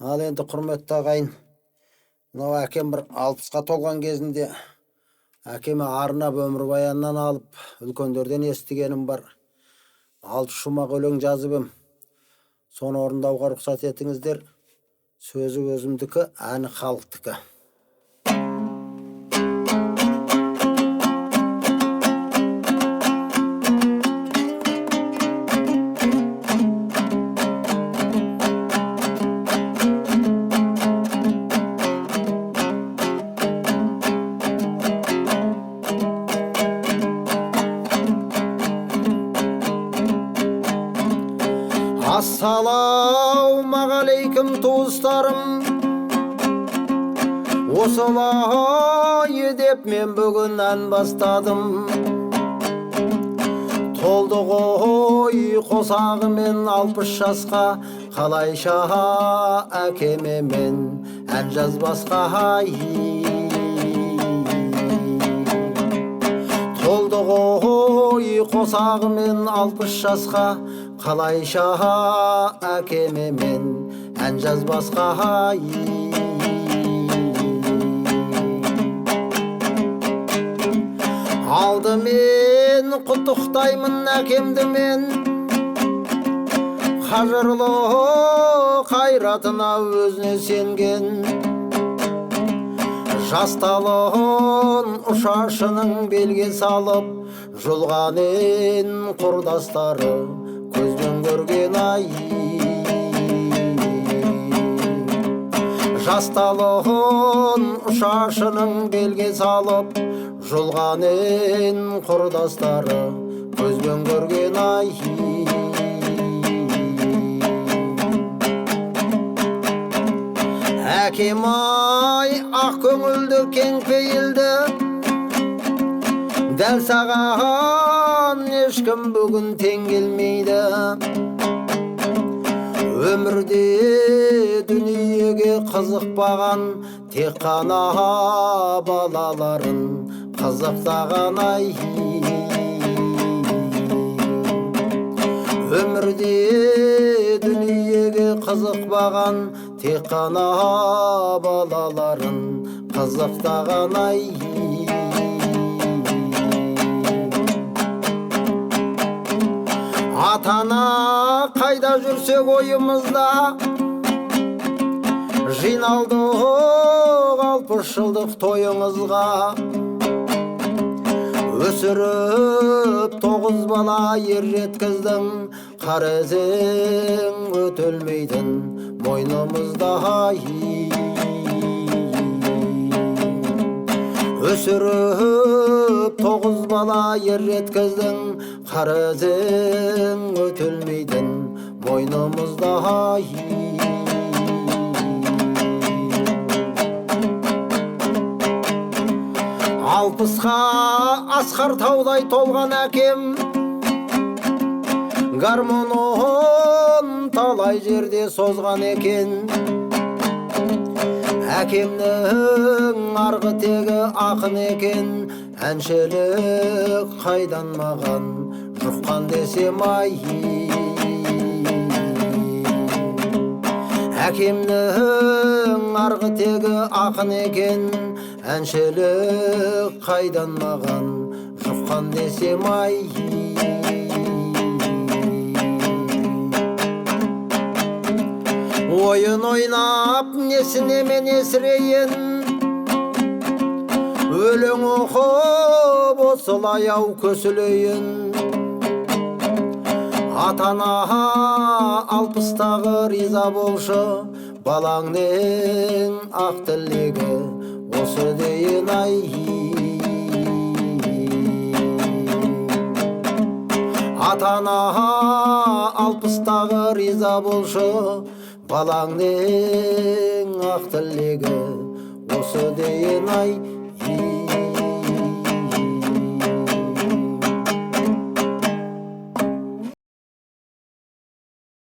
Ал енді құрметті ағайын, мынау әкем бір 60-қа толған кезінде әкеме арнап өмірбаяннан алып, үлкендерден естігенім бар. 6 шумақ өлең жазып ем. Соны орындауға рұқсат етіңіздер. Сөзі өзімдікі, әні халықтікі. Ассалаумағалейкум туыстарым, осылай деп мен бүгін ән бастадым. Толды ғой қосағымен 60 жасқа, қалайша әкеме мен ән жазбасқа. Толды ғой қосағымен 60 жасқа, қалайша әкеме мен ән жазбасқа. Алдымен құттықтаймын әкемді мен, қажырлы қайратына өзіне сенген. Жасталын ұшашының белге салып, жұлғанын құрдастары көзбен көрген. Жасталын ұшашының белге салып, жұлғанын құрдастары көзбен көрген. Әкем ақ көңілді, кең пейілді, дәл саған ешкім бүгін тең келмейді. Өмірде дүниеге қызықпаған, тек қана балаларын қызықтаған. Өмірде дүниеге қызықпаған, тек қана балаларын қызықтаған. Атана қайда жүрсек ойымызда, жиналдық 60 жылдық тойыңызға. Өсіріп 9 бала ер жеткіздің, қарызың өтелмейтін мойнымызда. Өсіріп 9 бала ер жеткіздің, қарызың өтелмейтін мойнымызда. Алпысқа асқар таудай толған әкем, гармонын талай жерде созған екен. Әкемнің арғы тегі ақын екен, әншілік қайдан маған жұққан десем. Әкемнің арғы тегі ақын екен, әншілік қайдан маған жұққан десем. Ойын ойнап несінемен есірейін, өлең оқып осылай-ау көсілейін. Атана 60-тағы риза болшы, балаңның ақ тілегі осы дейін. Атана 60-тағы риза болшы, балаңның ақ тілегі осы дейін.